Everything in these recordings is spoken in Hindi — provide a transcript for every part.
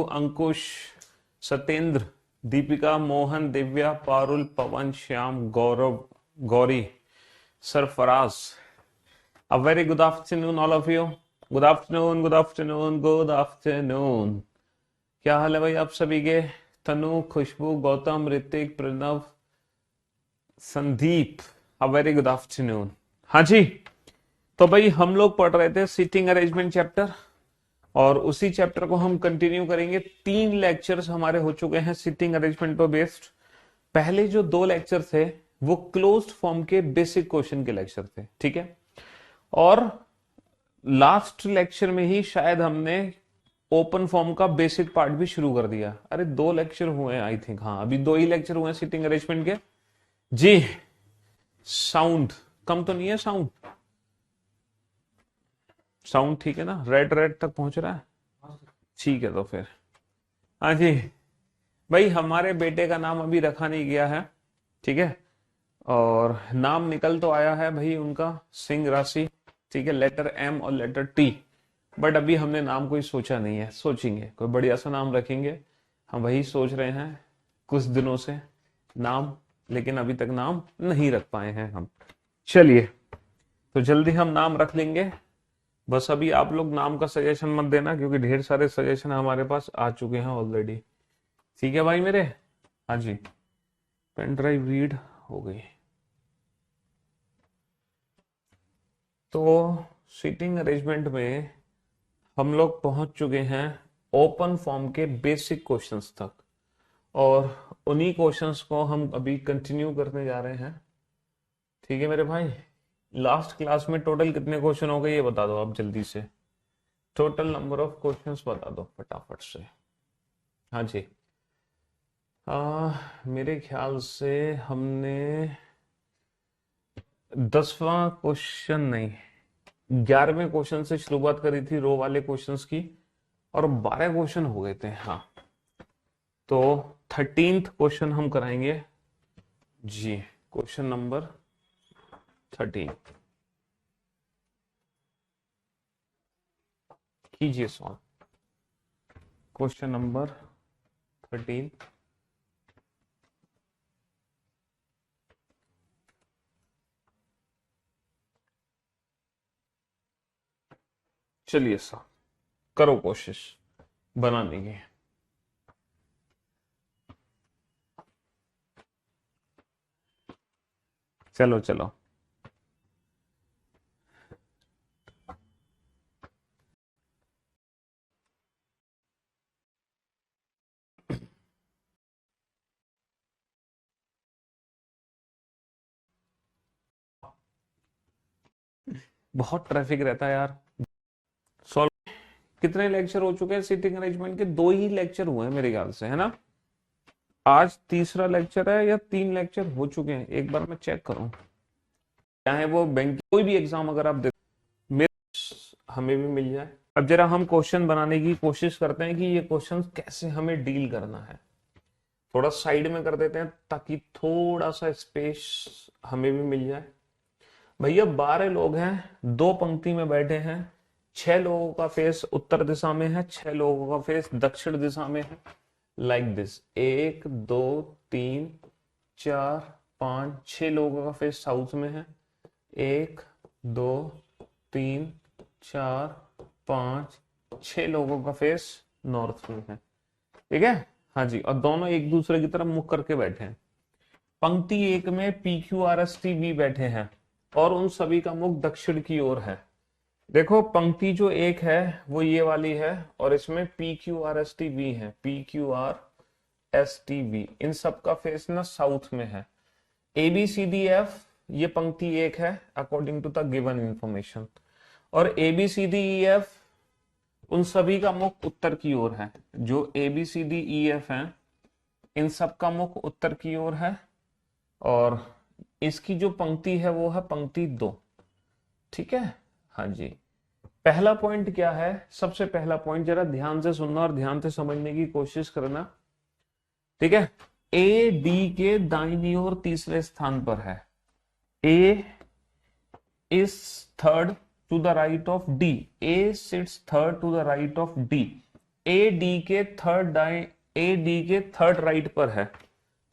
Ankush, Satyendra, Deepika, Mohan, Divya, Parul, Pawan, Shyam, Gaurav, Gauri, Sarfaraz. A very good afternoon all of you. Good afternoon, good afternoon, good afternoon. क्या हाल है भाई आप सभी के? तनु, खुशबू, Gautam, Hrithik, Pranav, Sandeep, a very good afternoon. हाँ जी, तो भाई हम लोग पढ़ रहे थे सीटिंग अरेंजमेंट चैप्टर और उसी चैप्टर को हम कंटिन्यू करेंगे. 3 लेक्चर्स हमारे हो चुके हैं सीटिंग अरेंजमेंट पर बेस्ड. पहले जो 2 लेक्चर थे वो क्लोज्ड फॉर्म के बेसिक क्वेश्चन के लेक्चर थे, ठीक है. और लास्ट लेक्चर में ही शायद हमने ओपन फॉर्म का बेसिक पार्ट भी शुरू कर दिया. अरे 2 लेक्चर हुए आई थिंक, हाँ अभी 2 ही लेक्चर हुए हैं सीटिंग अरेंजमेंट के. जी, साउंड कम तो नहीं है? साउंड ठीक है ना? रेड तक पहुंच रहा है? ठीक है, तो फिर हाँ जी भाई, हमारे बेटे का नाम अभी रखा नहीं गया है, ठीक है. और नाम निकल तो आया है भाई उनका, सिंह राशि, ठीक है, लेटर एम और लेटर टी. बट अभी हमने नाम कोई सोचा नहीं है, सोचेंगे कोई बढ़िया सा नाम रखेंगे. हम वही सोच रहे हैं कुछ दिनों से नाम, लेकिन अभी तक नाम नहीं रख पाए हैं हम. चलिए, तो जल्दी हम नाम रख लेंगे. बस अभी आप लोग नाम का सजेशन मत देना क्योंकि ढेर सारे सजेशन हमारे पास आ चुके हैं ऑलरेडी. ठीक है भाई मेरे? हाँ जी, पेन ड्राइव रीड हो गई. तो सीटिंग अरेंजमेंट में हम लोग पहुंच चुके हैं ओपन फॉर्म के बेसिक क्वेश्चंस तक और उन्हीं क्वेश्चंस को हम अभी कंटिन्यू करने जा रहे हैं. ठीक है मेरे भाई, लास्ट क्लास में टोटल कितने क्वेश्चन हो गए ये बता दो आप जल्दी से. टोटल नंबर ऑफ क्वेश्चंस बता दो फटाफट से. हाँ जी, मेरे ख्याल से हमने 10वां क्वेश्चन नहीं, 11वें क्वेश्चन से शुरुआत करी थी रो वाले क्वेश्चंस की और 12 क्वेश्चन हो गए थे. हाँ, तो 13th क्वेश्चन हम कराएंगे जी. क्वेश्चन नंबर 13 कीजिए सॉल्व. Question number 13. चलिए सर, करो कोशिश बनाने की. चलो चलो, बहुत ट्रैफिक रहता है यार. सॉल्व. कितने लेक्चर हो चुके हैं सीटिंग अरेंजमेंट के? 2 ही लेक्चर हुए हैं मेरे ख्याल से, है ना? आज तीसरा लेक्चर है या 3 लेक्चर हो चुके हैं? एक बार मैं चेक करूं. चाहे वो बैंक कोई भी एग्जाम अगर आप दे, मेरे हमें भी मिल जाए. अब जरा हम क्वेश्चन बनाने की कोशिश करते हैं कि ये क्वेश्चन कैसे हमें डील करना है. थोड़ा साइड में कर देते हैं ताकि थोड़ा सा स्पेस हमें भी मिल जाए. भैया 12 लोग हैं, 2 पंक्ति में बैठे हैं, 6 लोगों का फेस उत्तर दिशा में है, 6 लोगों का फेस दक्षिण दिशा में है. लाइक दिस, 1 2 3 4 5 6 लोगों का फेस साउथ में है, 1 2 3 4 5 6 लोगों का फेस नॉर्थ में है. ठीक है, हाँ जी, और दोनों एक दूसरे की तरफ मुख करके बैठे हैं. पंक्ति 1 में PQRSTV बैठे हैं और उन सभी का मुख दक्षिण की ओर है. देखो पंक्ति जो 1 है वो ये वाली है और इसमें PQRSTV है. PQRSTV इन सब का फेस ना साउथ में है. ABCDF ये पंक्ति 1 है according to the given information, और ABCDEF उन सभी का मुख उत्तर की ओर है. जो ABCDEF है इन सब का मुख उत्तर की ओर है और इसकी जो पंक्ति है वो है पंक्ति 2. ठीक है, हाँ जी. पहला पॉइंट क्या है? सबसे पहला पॉइंट जरा ध्यान से सुनना और ध्यान से समझने की कोशिश करना. ठीक है, AD के दाहिनी ओर तीसरे स्थान पर है. A is third to the right of D. A sits third to the right of D. A D के थर्ड राइट पर है,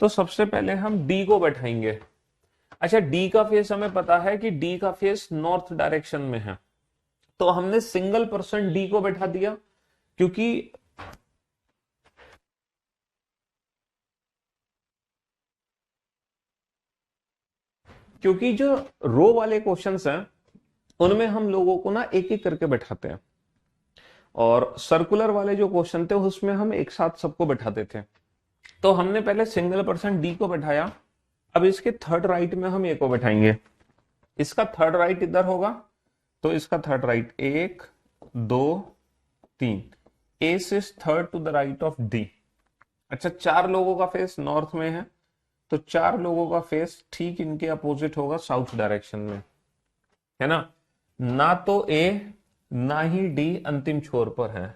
तो सबसे पहले हम डी को बैठाएंगे। अच्छा, डी का फेस हमें पता है कि डी का फेस नॉर्थ डायरेक्शन में है, तो हमने सिंगल पर्सन डी को बैठा दिया, क्योंकि जो रो वाले क्वेश्चंस हैं उनमें हम लोगों को ना एक एक करके बैठाते हैं, और सर्कुलर वाले जो क्वेश्चन थे उसमें हम एक साथ सबको बैठाते थे। तो हमने पहले सिंगल पर्सन डी को बैठाया, अब इसके थर्ड राइट में हम ए को बैठाएंगे। इसका थर्ड राइट इधर होगा, तो इसका थर्ड राइट 1 2 3, ए सिज third to the right of D. अच्छा, 4 लोगों का फेस नॉर्थ में है, तो 4 लोगों का फेस ठीक इनके अपोजिट होगा साउथ डायरेक्शन में, है ना तो ए ना ही डी अंतिम छोर पर है।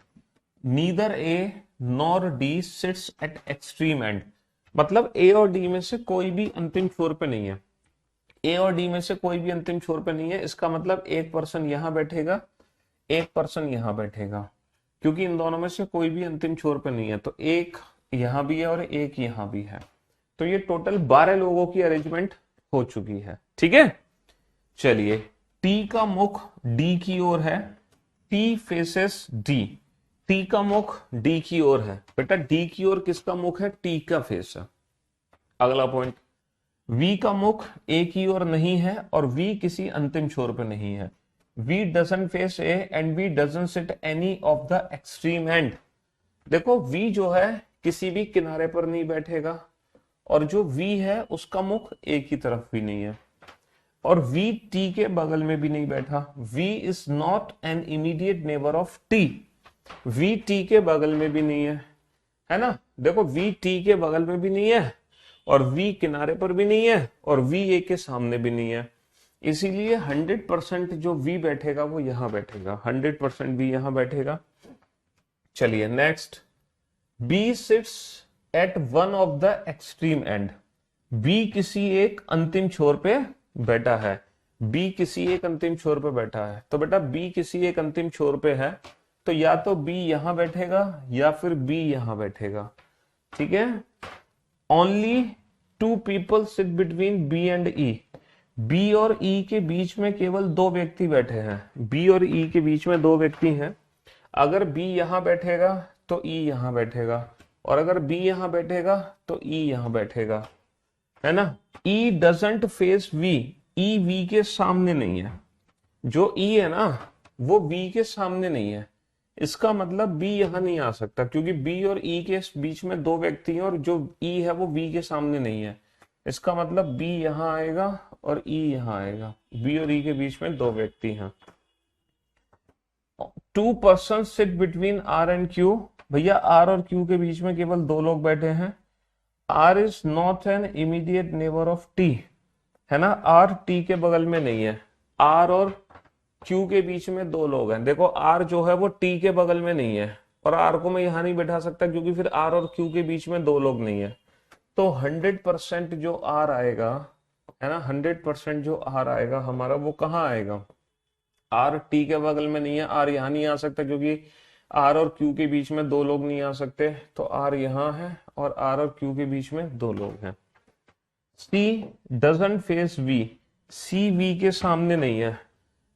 Neither A nor D seats eight extreme and, मतलब ए और डी में से कोई भी अंतिम छोर पे नहीं है। ए और डी में से कोई भी अंतिम छोर पे नहीं है, इसका मतलब एक पर्सन यहां बैठेगा, एक पर्सन यहां बैठेगा, क्योंकि इन दोनों में से कोई भी अंतिम छोर पे नहीं है। तो एक यहां भी है और एक यहां भी है, तो ये टोटल 12 लोगों की अरेंजमेंट हो चुकी है। ठीक है, चलिए, टी का मुख डी की ओर है, टी फेसेस डी, टी का मुख डी की ओर है। बेटा डी की ओर किसका मुख है? टी का फेस है। अगला पॉइंट, वी का मुख ए की ओर नहीं है और वी किसी अंतिम छोर पे नहीं है। V doesn't face A and V doesn't sit any of the extreme end. देखो वी जो है किसी भी किनारे पर नहीं बैठेगा, और जो वी है उसका मुख ए की तरफ भी नहीं है, और वी टी के बगल में भी नहीं बैठा। V is not an immediate neighbour of T, V T के बगल में भी नहीं है ना। देखो वी टी के बगल में भी नहीं है, और वी किनारे पर भी नहीं है, और वी ए के सामने भी नहीं है। इसीलिए 100% जो वी बैठेगा वो यहां बैठेगा, 100% वी यहां बैठेगा। चलिए next, B sits at one of the extreme end. B किसी एक अंतिम छोर पे बैठा है, बी किसी एक अंतिम छोर पे बैठा है। तो बेटा बी किसी एक अंतिम छोर पे है, तो या तो बी यहां बैठेगा या फिर बी यहां बैठेगा। ठीक है, only 2 people sit between B and E. B और ई के बीच में केवल 2 व्यक्ति बैठे हैं, बी और ई के बीच में 2 व्यक्ति हैं। अगर बी यहां बैठेगा तो ई यहां बैठेगा, और अगर बी यहां बैठेगा तो ई यहां बैठेगा, है ना। E doesn't face V, E V के सामने नहीं है। जो ई है ना वो वी के सामने नहीं है, इसका मतलब बी यहां नहीं आ सकता, क्योंकि बी और ई के बीच में 2 व्यक्ति हैं और जो ई है वो वी के सामने नहीं है। इसका मतलब बी यहां आएगा और ई यहां आएगा, बी और ई के बीच में 2 व्यक्ति हैं। 2 person sit between R and Q. भैया आर और क्यू के बीच में केवल 2 लोग बैठे हैं। R is not an immediate neighbour of T, है ना, आर टी के बगल में नहीं है। आर और क्यू के बीच में 2 लोग हैं। देखो आर जो है वो टी के बगल में नहीं है, और आर को मैं यहां नहीं बैठा सकता क्योंकि फिर आर और क्यू के बीच में 2 लोग नहीं है। तो 100% जो आर आएगा, है ना, 100% जो आर आएगा हमारा वो कहाँ आएगा? आर टी के बगल में नहीं है, आर यहां नहीं आ सकता क्योंकि आर और क्यू के बीच में 2 लोग नहीं आ सकते, तो आर यहां है और आर और क्यू के बीच में 2 लोग हैं। C doesn't face V, C V के सामने नहीं है।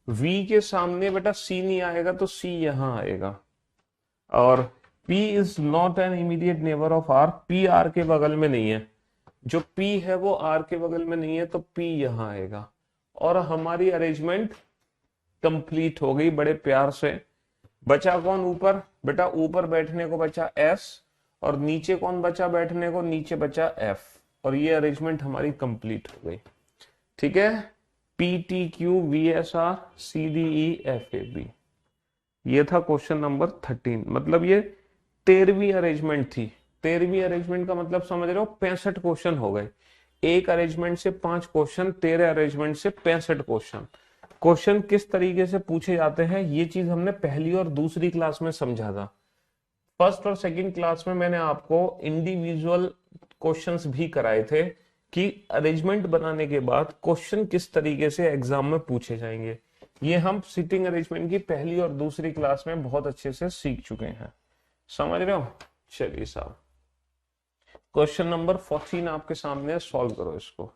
वी के सामने बेटा सी नहीं आएगा, तो सी यहां आएगा। और P is not an immediate neighbour of R, P R के बगल में नहीं है। जो P है वो R के बगल में नहीं है, तो P यहां आएगा। और हमारी अरेंजमेंट कंप्लीट हो गई बड़े प्यार से। बचा कौन ऊपर? बेटा ऊपर बैठने को बचा S, और नीचे कौन बचा बैठने को? नीचे बचा F, और ये अरेंजमेंट हमारी कंप्लीट हो गई। ठीक है, P T Q V S R C D E F A B, ये था क्वेश्चन नंबर 13। मतलब ये 13वीं अरेंजमेंट थी। 13वीं अरेंजमेंट का मतलब समझ रहे हो, 65 क्वेश्चन हो गए। एक अरेंजमेंट से 5 क्वेश्चन, 13 अरेंजमेंट से 65 क्वेश्चन। क्वेश्चन किस तरीके से पूछे जाते हैं ये चीज हमने पहली और दूसरी क्लास में समझा था। फर्स्ट और सेकंड क्लास में मैंने आपको इंडिविजुअल क्वेश्चंस भी कराए थे कि अरेंजमेंट बनाने के बाद क्वेश्चन किस तरीके से एग्जाम में पूछे जाएंगे। ये हम सिटिंग अरेंजमेंट की पहली और दूसरी क्लास में बहुत अच्छे से सीख चुके हैं। समझ रहे हो? चलिए साहब, क्वेश्चन नंबर 14 आपके सामने है, सॉल्व करो इसको।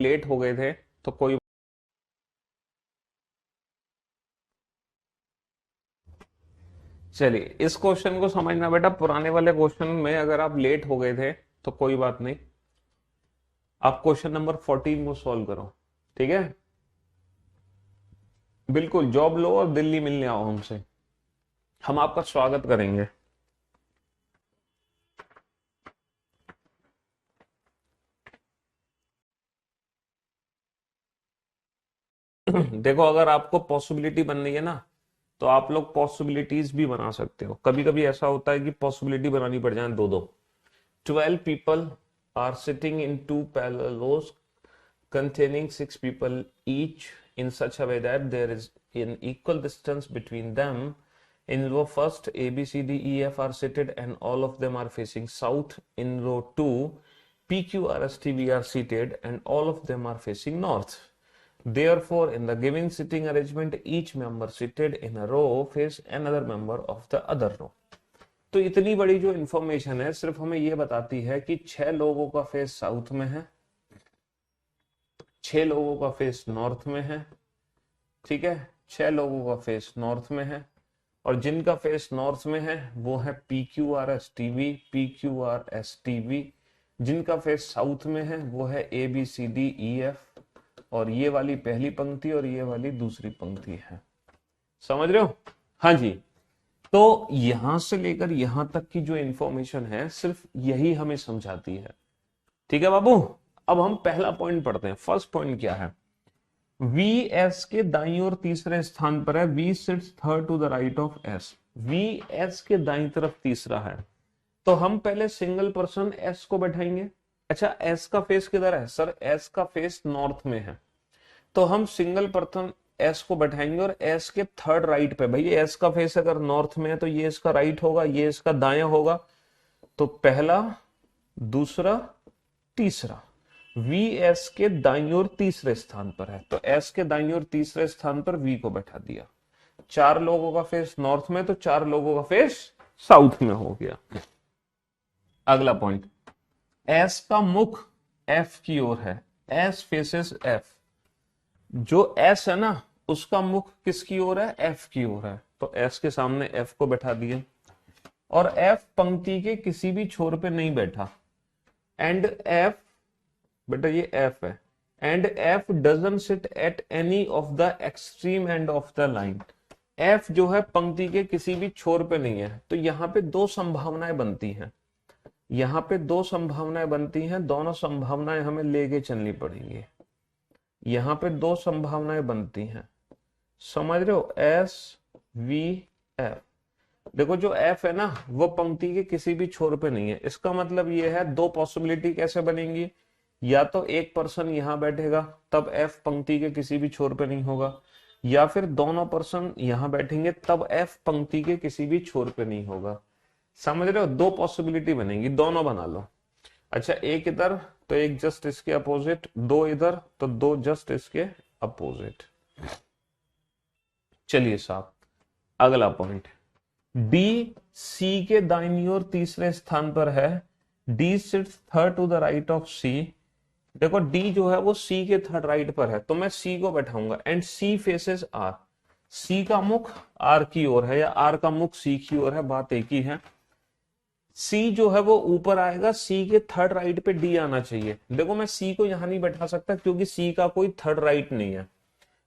लेट हो गए थे तो कोई, चलिए इस क्वेश्चन को समझना बेटा, पुराने वाले क्वेश्चन में अगर आप लेट हो गए थे तो कोई बात नहीं, आप क्वेश्चन नंबर 14 को सॉल्व करो, ठीक है? बिल्कुल जॉब लो और दिल्ली मिलने आओ हमसे, हम आपका स्वागत करेंगे। देखो अगर आपको पॉसिबिलिटी बननी है ना, तो आप लोग पॉसिबिलिटीज भी बना सकते हो। कभी कभी ऐसा होता है कि पॉसिबिलिटी बनानी पड़ जाए दो दो। 12 people are sitting in two parallel rows containing 6 people each in such a way that there is an equal distance between them. In row first, A, B, C, D, E, F are seated and all of them are facing south. In row 2, P, Q, R, S, T, V are seated and all of them are facing north. Therefore, in the given sitting arrangement, each member seated in a row face another member of the other row. तो इतनी बड़ी जो इंफॉर्मेशन है सिर्फ हमें ये बताती है कि 6 लोगों का फेस साउथ में है, 6 लोगों का फेस नॉर्थ में है, ठीक है? 6 लोगों का फेस नॉर्थ में है, और जिनका फेस नॉर्थ में है वो है P Q R S T V, P Q R S T V. जिनका फेस साउथ में है वो है A B C D E F, और ये वाली पहली पंक्ति और ये वाली दूसरी पंक्ति है। समझ रहे हो? हाँ जी। तो यहां से लेकर यहां तक की जो इंफॉर्मेशन है सिर्फ यही हमें समझाती है, ठीक है बाबू? अब हम पहला पॉइंट पढ़ते हैं। फर्स्ट पॉइंट क्या है? वी एस के दाईं ओर तीसरे स्थान पर है, V sits third to the right of S. V S के दाईं तरफ तीसरा है, तो हम पहले सिंगल पर्सन एस को बैठाएंगे। अच्छा, एस का फेस किधर है सर? एस का फेस नॉर्थ में है, तो हम सिंगल पर्सन एस को बैठाएंगे और एस के थर्ड राइट पे। भाई एस का फेस अगर नॉर्थ में है तो ये इसका राइट होगा, ये इसका दाया होगा। तो पहला, दूसरा, तीसरा वी एस के दाईं ओर तीसरे स्थान पर है, तो एस के दाईं ओर तीसरे स्थान पर वी को बैठा दिया। 4 लोगों का फेस नॉर्थ में, तो 4 लोगों का फेस साउथ में हो गया। अगला पॉइंट, एस का मुख एफ की ओर है, एस फेसेस एफ। जो एस है ना उसका मुख किसकी ओर है? एफ की ओर है, तो एस के सामने एफ को बैठा दिया, और एफ पंक्ति के किसी भी छोर पे नहीं बैठा। एंड एफ, बेटा ये एफ है, and F doesn't sit at any of the extreme end of the line. F जो है पंक्ति के किसी भी छोर पे नहीं है, तो यहाँ पे दो संभावनाएं बनती हैं, यहाँ पे दो संभावनाएं बनती हैं, दोनों संभावनाएं हमें लेके चलनी पड़ेंगी। यहाँ पे दो संभावनाएं बनती हैं, समझ रहे हो? S V F. देखो जो एफ है ना वो पंक्ति के किसी भी छोर पे नहीं है, इसका मतलब ये है दो पॉसिबिलिटी कैसे बनेंगी? या तो एक पर्सन यहां बैठेगा तब एफ पंक्ति के किसी भी छोर पे नहीं होगा, या फिर दोनों पर्सन यहां बैठेंगे तब एफ पंक्ति के किसी भी छोर पे नहीं होगा। समझ रहे हो? दो पॉसिबिलिटी बनेंगी, दोनों बना लो। अच्छा, एक इधर तो एक जस्ट इसके अपोजिट, दो इधर तो दो जस्ट इसके अपोजिट। चलिए साहब, अगला पॉइंट, डी सी के दाईं ओर तीसरे स्थान पर है, D sits third to the right of C. देखो डी जो है वो सी के थर्ड राइट पर है, तो मैं सी को बैठाऊंगा, एंड सी फेसेस आर। सी का मुख आर की ओर है या आर का मुख सी की ओर है, बात एक ही है। सी जो है वो ऊपर आएगा, सी के थर्ड राइट पे डी आना चाहिए। देखो मैं सी को यहां नहीं बैठा सकता क्योंकि सी का कोई थर्ड राइट नहीं है।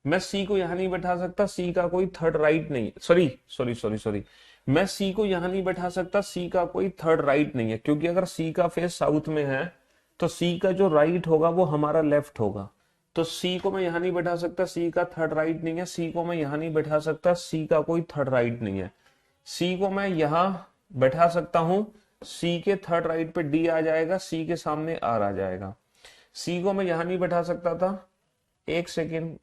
मैं सी को यहां नहीं बैठा सकता, सी का कोई थर्ड राइट नहीं, सॉरी, मैं सी को यहां नहीं बैठा सकता, सी का कोई थर्ड राइट नहीं है, क्योंकि अगर सी का फेस साउथ में है तो सी का जो राइट होगा वो हमारा लेफ्ट होगा। तो सी को मैं यहां नहीं बैठा सकता, सी का थर्ड राइट नहीं है। सी को मैं यहां नहीं बैठा सकता, सी का कोई थर्ड राइट नहीं है। सी को मैं यहां बैठा सकता हूं, सी के थर्ड राइट पे डी आ जाएगा, सी के सामने आर आ जाएगा। सी को मैं यहां नहीं बैठा सकता था, एक सेकेंड,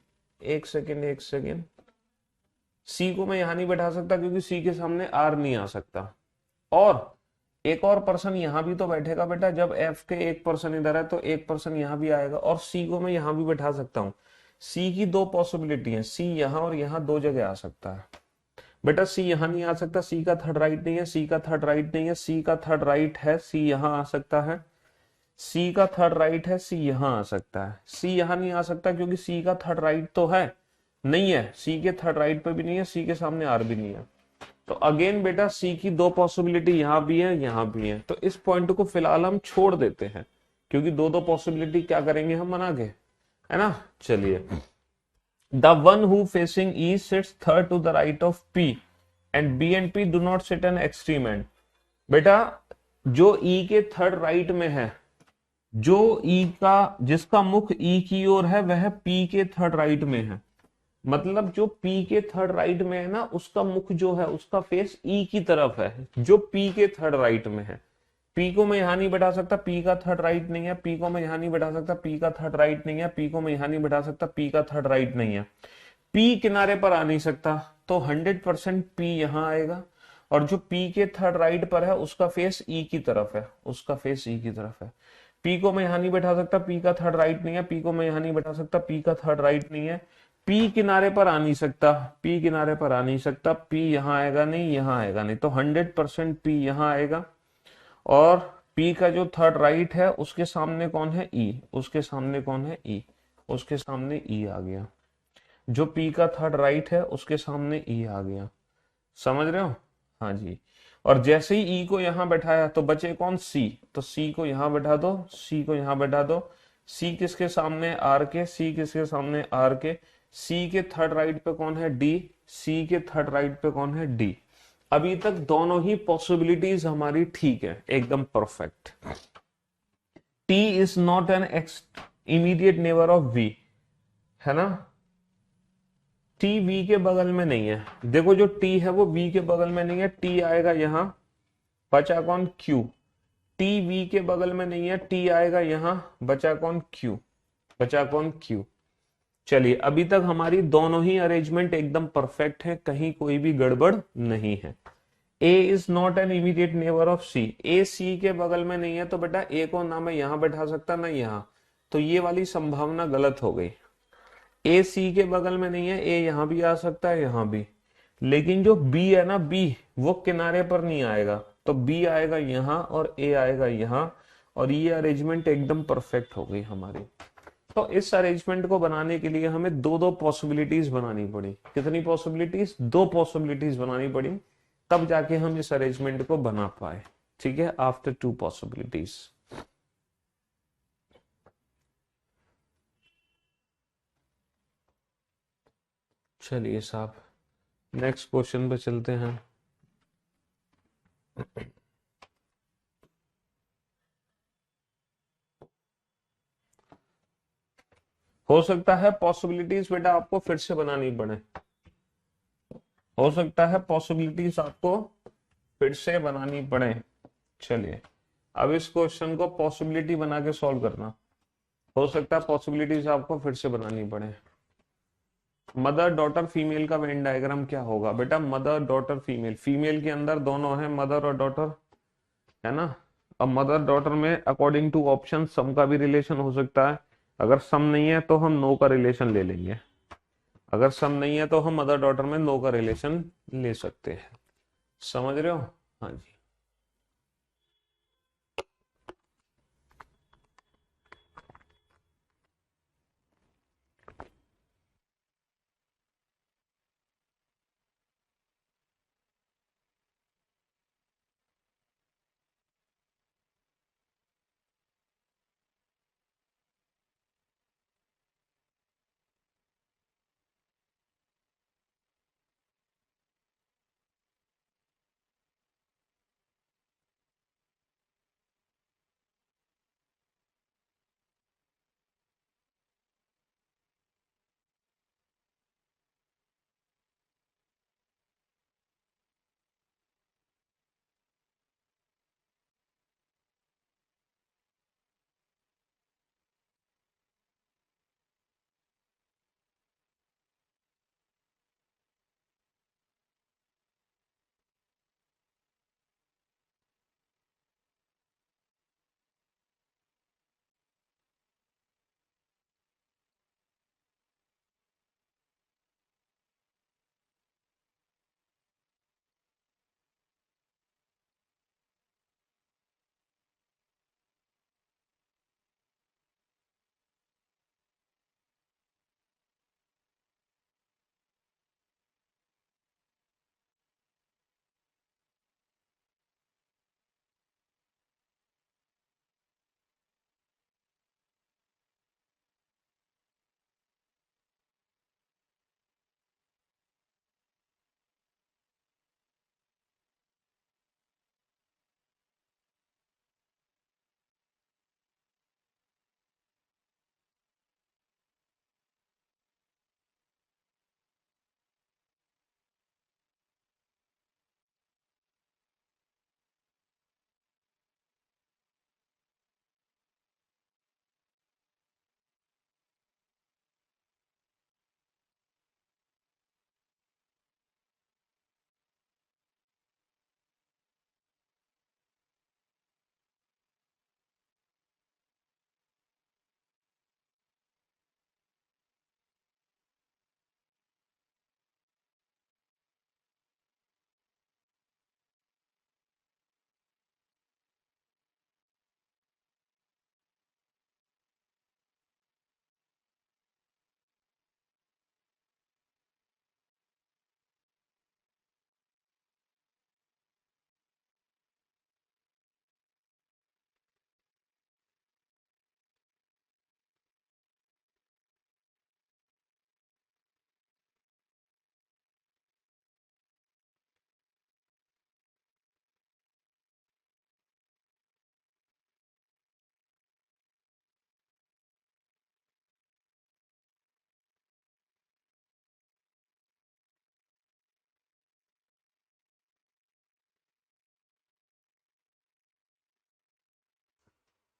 सी को मैं यहां नहीं बैठा सकता क्योंकि सी के सामने आर नहीं आ सकता। और एक और पर्सन यहां भी तो बैठेगा बेटा, जब एफ के एक पर्सन इधर है तो एक पर्सन यहां भी आएगा, और सी को मैं यहां भी बैठा सकता हूं। सी की दो पॉसिबिलिटी है, सी यहां और यहां दो जगह आ सकता है। बेटा सी यहां नहीं आ सकता, सी का थर्ड राइट नहीं है, सी का थर्ड राइट नहीं है, सी का थर्ड राइट है, सी यहां आ सकता है, सी का थर्ड राइट है, सी यहां आ सकता है। सी यहां नहीं आ सकता क्योंकि सी का थर्ड राइट तो है नहीं है, सी के थर्ड राइट पे भी नहीं है, सी के सामने आर भी नहीं है। तो अगेन बेटा सी की दो पॉसिबिलिटी यहां भी है, यहां भी है, तो इस पॉइंट को फिलहाल हम छोड़ देते हैं क्योंकि दो दो पॉसिबिलिटी क्या करेंगे हम बना के, है ना। चलिए, the one who facing E sits third to the right of P and B and P do not sit an extreme end. बेटा जो ई के थर्ड राइट में है, जो ई का जिसका मुख ई की ओर है वह पी के थर्ड राइट में है, मतलब जो पी के थर्ड राइट में है ना उसका मुख जो है उसका फेस ई की तरफ है जो पी के थर्ड राइट में है। पी को मैं यहां नहीं बैठा सकता, पी का थर्ड राइट नहीं है, पी को मैं यहां नहीं बैठा सकता, पी का थर्ड राइट नहीं है, पी को मैं यहां नहीं बैठा सकता, पी का थर्ड राइट नहीं है, पी किनारे पर आ नहीं सकता, तो 100% पी यहां आएगा, और जो पी के थर्ड राइट पर है उसका फेस ई की तरफ है, उसका फेस ई की तरफ है। पी को मैं यहां नहीं बैठा सकता, पी का थर्ड राइट नहीं है, पी को मैं यहां नहीं बैठा सकता, पी का थर्ड राइट नहीं है, पी किनारे पर आ नहीं सकता, पी किनारे पर आ नहीं सकता, पी यहां आएगा नहीं, यहां आएगा नहीं, तो 100% पी यहां आएगा। और पी का जो थर्ड राइट है उसके सामने कौन है, ई, उसके सामने कौन है, ई, उसके सामने ई आ गया, जो पी का थर्ड राइट है उसके सामने ई आ गया। समझ रहे हो, हाँ जी। और जैसे ही ई को यहां बैठाया तो बचे कौन, सी, तो सी को यहां बैठा दो, सी को यहां बैठा दो, सी किसके सामने, आर के, सी किसके सामने, आर के, सी के थर्ड राइट पे कौन है, डी, सी के थर्ड राइट पे कौन है, डी। अभी तक दोनों ही पॉसिबिलिटीज हमारी ठीक है, एकदम perfect. T is not an ex immediate neighbour of V, है ना, टी वी के बगल में नहीं है, देखो जो टी है वो वी के बगल में नहीं है, टी आएगा यहां, बचा कौन, क्यू, टी वी के बगल में नहीं है, टी आएगा यहां, बचा कौन, क्यू, बचा कौन, क्यू। चलिए अभी तक हमारी दोनों ही अरेंजमेंट एकदम परफेक्ट है, कहीं कोई भी गड़बड़ नहीं है। A is not an immediate neighbour of C, A C के बगल में नहीं है, तो बेटा ए को ना मैं यहां बैठा सकता ना यहां, तो ये वाली संभावना गलत हो गई। ए सी के बगल में नहीं है, ए यहां भी आ सकता है, यहां भी, लेकिन जो बी है ना, बी वो किनारे पर नहीं आएगा, तो बी आएगा यहां और ए आएगा यहां, और ये अरेंजमेंट एकदम परफेक्ट हो गई हमारी। तो इस अरेंजमेंट को बनाने के लिए हमें दो दो पॉसिबिलिटीज बनानी पड़ी, कितनी पॉसिबिलिटीज, दो पॉसिबिलिटीज बनानी पड़ी, तब जाके हम इस अरेंजमेंट को बना पाए। ठीक है, आफ्टर टू पॉसिबिलिटीज। चलिए साहब नेक्स्ट क्वेश्चन पे चलते हैं। हो सकता है पॉसिबिलिटीज बेटा आपको फिर से बनानी पड़े, हो सकता है पॉसिबिलिटीज आपको फिर से बनानी पड़े। चलिए अब इस क्वेश्चन को पॉसिबिलिटी बना के सॉल्व करना, हो सकता है पॉसिबिलिटीज आपको फिर से बनानी पड़े। मदर डॉटर फीमेल का वेन डायग्राम क्या होगा, बेटा मदर डॉटर फीमेल, फीमेल के अंदर दोनों है मदर और डॉटर, है ना। अब मदर डॉटर में अकॉर्डिंग टू ऑप्शन सम का भी रिलेशन हो सकता है, अगर सम नहीं है तो हम नो का रिलेशन ले लेंगे, अगर सम नहीं है तो हम मदर डॉटर में नो का रिलेशन ले सकते हैं। समझ रहे हो, हाँ जी।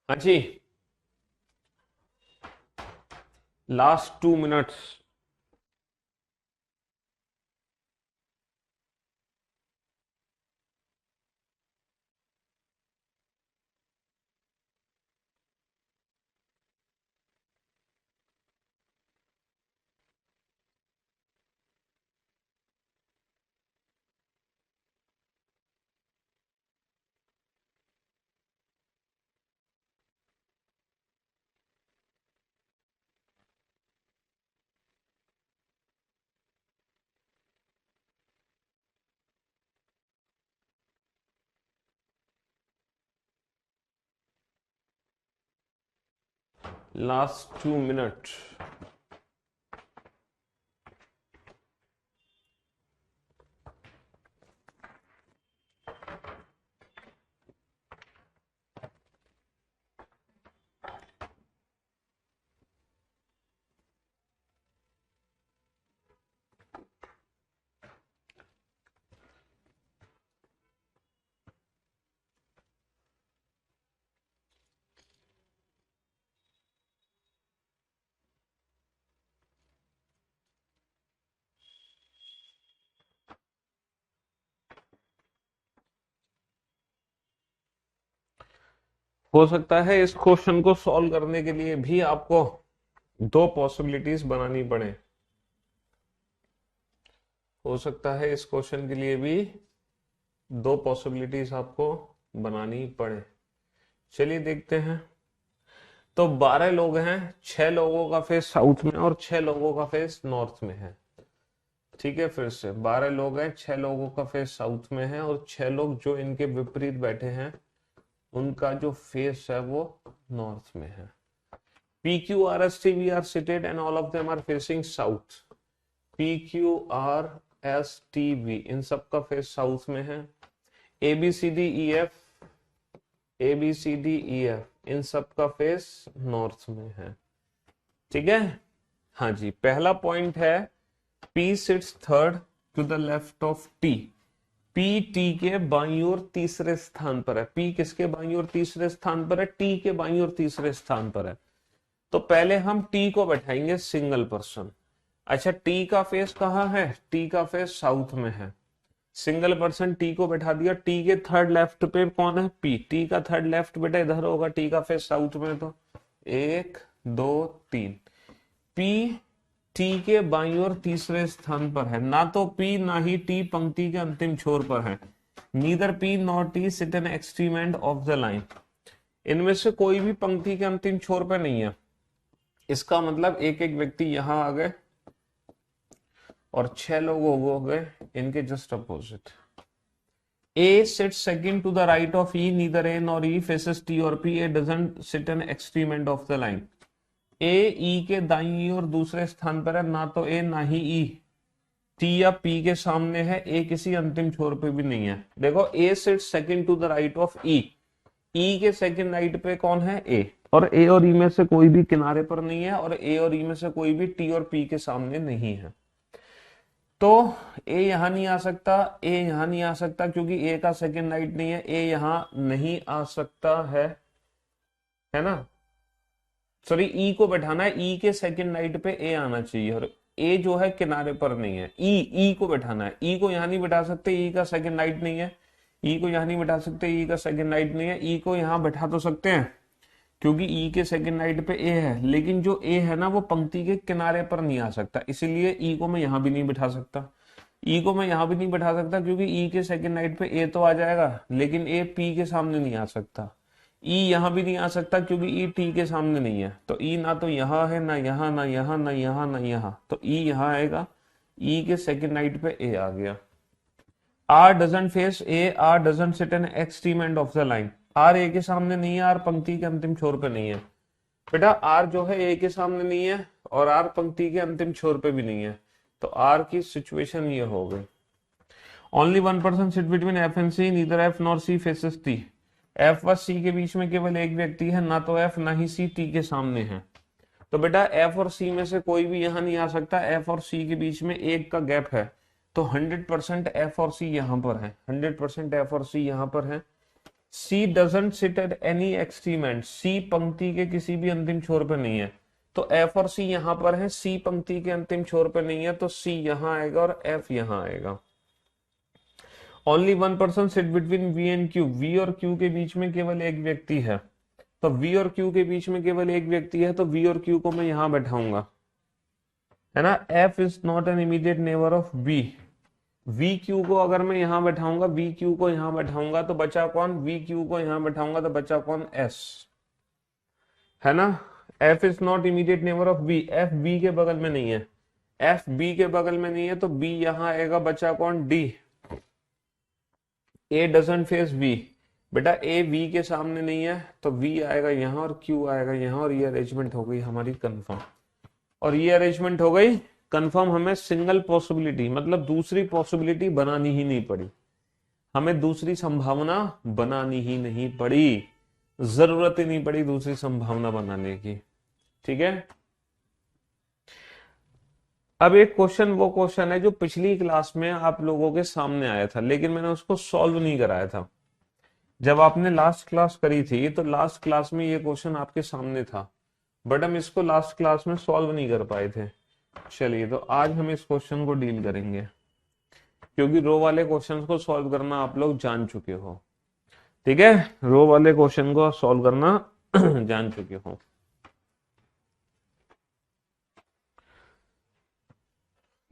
अच्छी, लास्ट 2 मिनट्स। Last 2 minute. हो सकता है इस क्वेश्चन को सॉल्व करने के लिए भी आपको दो पॉसिबिलिटीज बनानी पड़े। हो सकता है इस क्वेश्चन के लिए भी दो पॉसिबिलिटीज आपको बनानी पड़े। चलिए देखते हैं। तो 12 लोग हैं, 6 लोगों का फेस साउथ में और 6 लोगों का फेस नॉर्थ में है। ठीक है, फिर से 12 लोग हैं, 6 लोगों का फेस साउथ में है और 6 लोग जो इनके विपरीत बैठे हैं उनका जो फेस है वो नॉर्थ में है। P Q R S T V are seated and all of them are facing south. P Q R S T V इन सब का फेस साउथ में है। A B C D E F A B C D E F इन सब का फेस नॉर्थ में है। ठीक है, हाँ जी। पहला पॉइंट है P sits third to the left of T. P T के बाईं ओर तीसरे स्थान पर है। P किसके बाईं ओर तीसरे स्थान पर है? T के बाईं ओर तीसरे स्थान पर है। तो पहले हम T को बैठाएंगे सिंगल पर्सन। अच्छा, T का फेस कहाँ है? T का फेस साउथ में है। सिंगल पर्सन T को बैठा दिया। T के थर्ड लेफ्ट पे कौन है? P। T का थर्ड लेफ्ट बेटा इधर होगा, T का फेस साउथ में, तो 1 2 3। P T के बाईं ओर तीसरे स्थान पर है। ना तो P ना ही T पंक्ति के अंतिम छोर पर है। Neither P nor T sit an extreme end of the line. इनमें से कोई भी पंक्ति के अंतिम छोर पर नहीं है। इसका मतलब एक एक व्यक्ति यहां आ गए और 6 लोग हो गए इनके just opposite. A sits second to the right of E. Neither A nor E faces T or P. A doesn't sit an extreme end of the line. A E के दाईं ओर दूसरे स्थान पर है। ना तो A ना ही E T या P के सामने है। A किसी अंतिम छोर पे भी नहीं है। देखो, A sits second to the right of E. E के सेकंड राइट पे कौन है? A। और A और E में से कोई भी किनारे पर नहीं है और A और E में से कोई भी T और P के सामने नहीं है। तो A यहां नहीं आ सकता, A यहां नहीं आ सकता क्योंकि A का सेकंड राइट नहीं है। A यहां नहीं आ सकता है ना। सॉरी, E को बैठाना है। E के सेकंड राइट पे A आना चाहिए और A जो है किनारे पर नहीं है। E को बैठाना है। E को यहां नहीं बैठा सकते, E का सेकंड राइट नहीं है। E को यहां नहीं बैठा सकते, E का सेकंड राइट नहीं है। E को यहां बैठा तो सकते हैं क्योंकि E के सेकंड राइट पे A है, लेकिन जो A है ना वो पंक्ति के किनारे पर नहीं आ सकता, इसीलिए E को मैं यहां भी नहीं बिठा सकता। E को मैं यहां भी नहीं बिठा सकता क्योंकि E के सेकंड राइट पे A तो आ जाएगा, लेकिन A P के सामने नहीं आ सकता। E यहां भी नहीं आ सकता क्योंकि E T के सामने नहीं है। तो E ना तो यहां है, ना यहां, ना यहां, ना यहां, ना यहां। तो E यहां आएगा। E के सेकंड राइट पे A आ गया। R doesn't face A. R doesn't sit an extreme end of the line. R A के सामने नहीं है, R पंक्ति के अंतिम छोर पे नहीं है। बेटा R जो है A के सामने नहीं है और R पंक्ति के अंतिम छोर पे भी नहीं है। तो R की सिचुएशन ये हो गई। Only one person sit between F and C. Neither F nor C faces T. F व C के बीच में केवल एक व्यक्ति है। ना तो F ना ही C T के सामने है। तो बेटा F और C में से कोई भी यहां नहीं आ सकता। F और C के बीच में एक का गैप है, तो 100% F और C यहां पर है। 100% F और C यहां पर है। C doesn't sit at any extreme end, C पंक्ति के किसी भी अंतिम छोर पर नहीं है, तो एफ और सी यहां पर है, सी पंक्ति के अंतिम छोर पर नहीं है, तो सी यहां आएगा और एफ यहां आएगा। Only one person sit between V and Q, V और क्यू के बीच में केवल एक व्यक्ति है, तो वी और क्यू के बीच में केवल एक व्यक्ति है, तो वी और क्यू को मैं यहां बैठाऊंगा, है ना। F is not an immediate neighbour of B, V Q को अगर मैं यहां बैठाऊंगा, वी क्यू को यहां बैठाऊंगा तो बचा कौन, वी क्यू को यहां बैठाऊंगा तो बचा कौन, एस, है ना। F is not immediate neighbour of B, F B के बगल में नहीं है, एफ बी के बगल में नहीं है, तो बी यहां आएगा, बचा कौन, D. A doesn't face B, बेटा ए वी के सामने नहीं है, तो वी आएगा यहां और क्यू आएगा यहां, और ये अरेंजमेंट हो गई हमारी कंफर्म, और ये अरेंजमेंट हो गई कंफर्म। हमें सिंगल पॉसिबिलिटी मतलब दूसरी पॉसिबिलिटी बनानी ही नहीं पड़ी, हमें दूसरी संभावना बनानी ही नहीं पड़ी, जरूरत ही नहीं पड़ी दूसरी संभावना बनाने की, ठीक है। अब एक क्वेश्चन, वो क्वेश्चन है जो पिछली क्लास में आप लोगों के सामने आया था, लेकिन मैंने उसको सॉल्व नहीं कराया था। जब आपने लास्ट क्लास करी थी तो लास्ट क्लास में ये क्वेश्चन आपके सामने था, बट हम इसको लास्ट क्लास में सॉल्व नहीं कर पाए थे। चलिए, तो आज हम इस क्वेश्चन को डील करेंगे, क्योंकि रो वाले क्वेश्चंस को सॉल्व करना आप लोग जान चुके हो, ठीक है। रो वाले क्वेश्चन को सॉल्व करना जान चुके हो।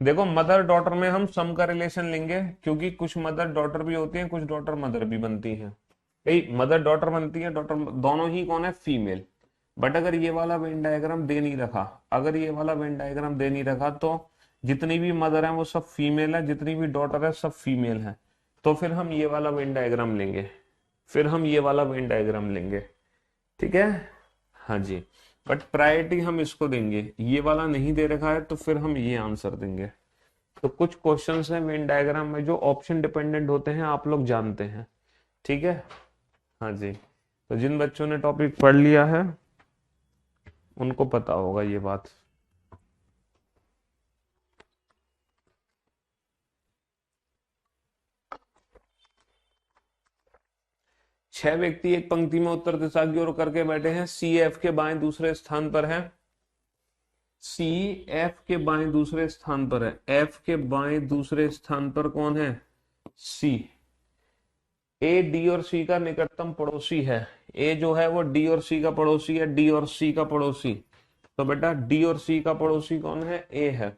देखो, मदर डॉटर में हम सम का रिलेशन लेंगे, क्योंकि कुछ मदर डॉटर भी होती हैं, कुछ डॉटर मदर भी बनती हैं। मदर डॉटर बनती है, डॉटर दोनों ही कौन है, फीमेल। बट अगर ये वाला वेन डायग्राम दे नहीं रखा, अगर ये वाला वेन डायग्राम दे नहीं रखा, तो जितनी भी मदर है वो सब फीमेल है, जितनी भी डॉटर है सब फीमेल है, तो फिर हम ये वाला वेन डायग्राम लेंगे, फिर हम ये वाला वेन डायग्राम लेंगे, ठीक है। हाँ जी, बट प्रायोरिटी हम इसको देंगे, ये वाला नहीं दे रखा है तो फिर हम ये आंसर देंगे। तो कुछ क्वेश्चंस हैं वेन डायग्राम में जो ऑप्शन डिपेंडेंट होते हैं, आप लोग जानते हैं, ठीक है। हाँ जी, तो जिन बच्चों ने टॉपिक पढ़ लिया है उनको पता होगा ये बात। छह व्यक्ति एक पंक्ति में उत्तर दिशा की ओर करके बैठे हैं, सी एफ के बाएं दूसरे स्थान पर है, सी एफ के बाएं दूसरे स्थान पर है, एफ के बाएं दूसरे स्थान पर कौन है, सी। ए डी और सी का निकटतम पड़ोसी है, ए जो है वो डी और सी का पड़ोसी है, डी और सी का पड़ोसी, तो बेटा डी और सी का पड़ोसी कौन है, ए है।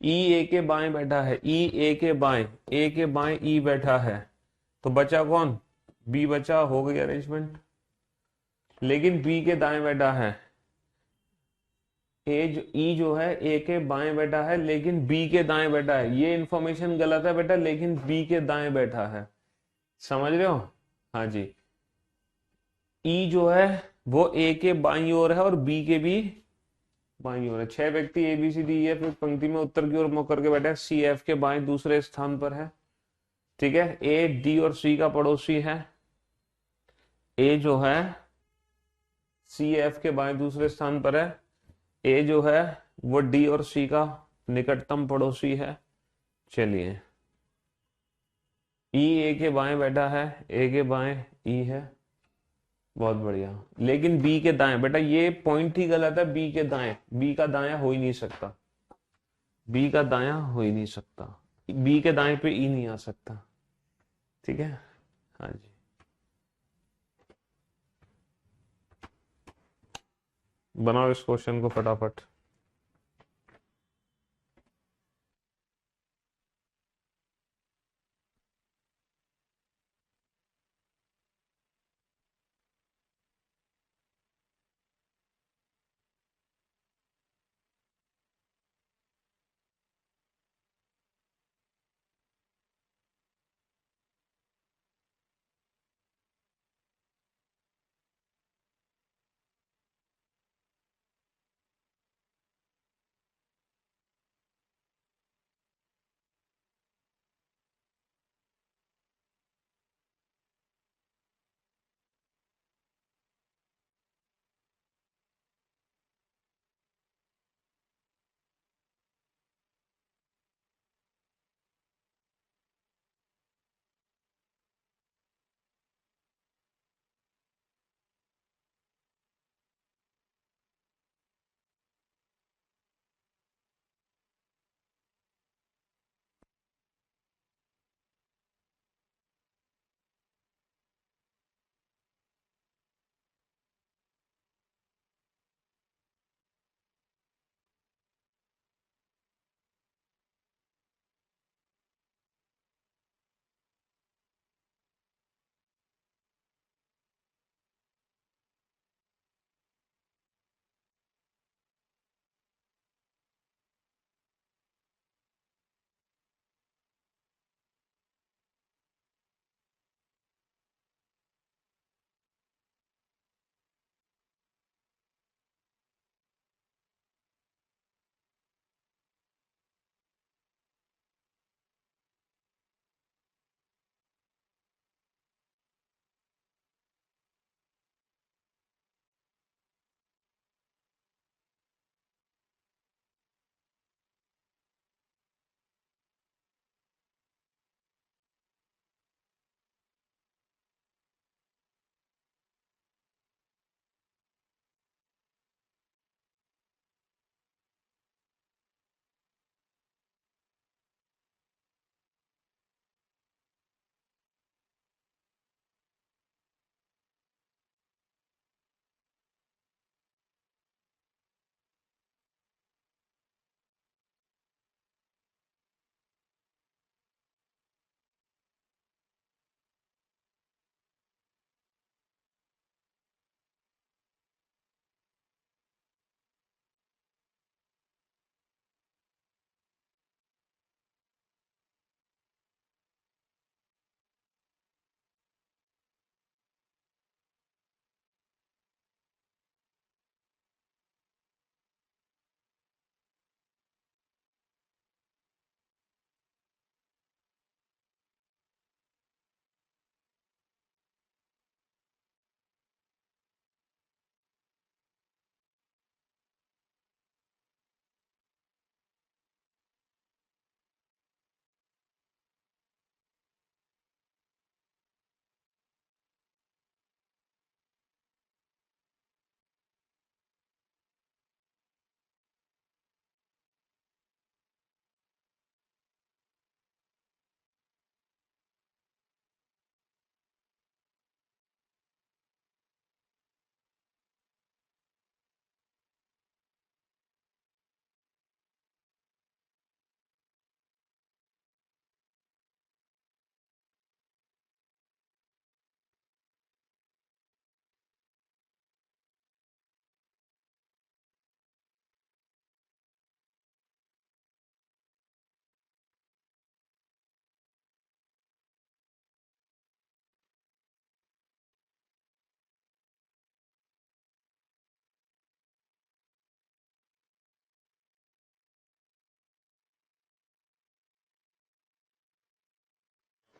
ई ए के बाएं बैठा है, ई ए के बाएं, ए के बाएं ई बैठा है, तो बचा कौन, बी बचा, हो गई अरेंजमेंट। लेकिन बी के दाएं बैठा है, ए जो ई जो है ए के बाएं बैठा है, लेकिन बी के दाएं बैठा है, ये इंफॉर्मेशन गलत है बेटा, लेकिन बी के दाएं बैठा है, समझ रहे हो। हाँ जी, ई जो है वो ए के बाईं ओर है और बी के भी बाईं ओर है। छह व्यक्ति A B C D F एक पंक्ति में उत्तर की ओर मुख करके बैठे हैं, सी एफ के बाएं दूसरे स्थान पर है, ठीक है। ए डी और सी का पड़ोसी है, ए जो है सी एफ के बाएं दूसरे स्थान पर है, ए जो है वो डी और सी का निकटतम पड़ोसी है। चलिए, ई ए के बाएं बैठा है, ए के बाएं ई है, बहुत बढ़िया। लेकिन बी के दाएं, बेटा ये पॉइंट ही गलत है, बी के दाएं, बी का दाया हो ही नहीं सकता, बी का दाया हो ही नहीं सकता, बी के दाएं पे ई नहीं आ सकता, ठीक है। हाँ जी, बनाओ इस क्वेश्चन को फटाफट।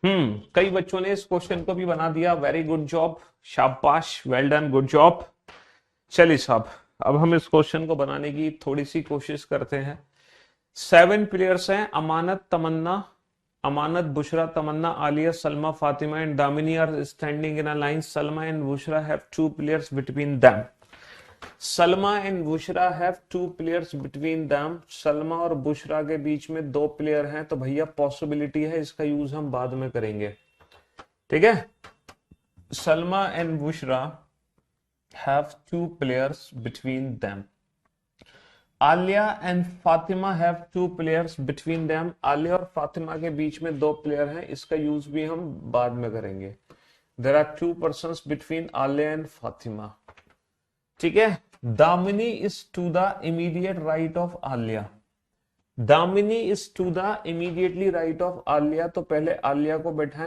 कई बच्चों ने इस क्वेश्चन को भी बना दिया, वेरी गुड जॉब, शाबाश, वेल डन, गुड जॉब। चलिए साहब, अब हम इस क्वेश्चन को बनाने की थोड़ी सी कोशिश करते हैं। 7 प्लेयर्स हैं, Amanat, Bushra, Tamanna, Alia, Salma, Fatima and Damini are standing in a line. Salma and Bushra have 2 players between them. Salma and Bushra have 2 players between them. Salma और बुशरा के बीच में 2 प्लेयर हैं, तो भैया पॉसिबिलिटी है, इसका यूज हम बाद में करेंगे, ठीक है। Salma and Bushra have 2 players between them. Alia and Fatima have 2 players between them. Alia और फातिमा के बीच में 2 प्लेयर हैं, इसका यूज भी हम बाद में करेंगे। There are 2 persons between Aaliya and Fatima, ठीक है। Damini is to the immediate right of Aaliya. Damini is to the immediately right of Aaliya, तो पहले आलिया को बैठाएं।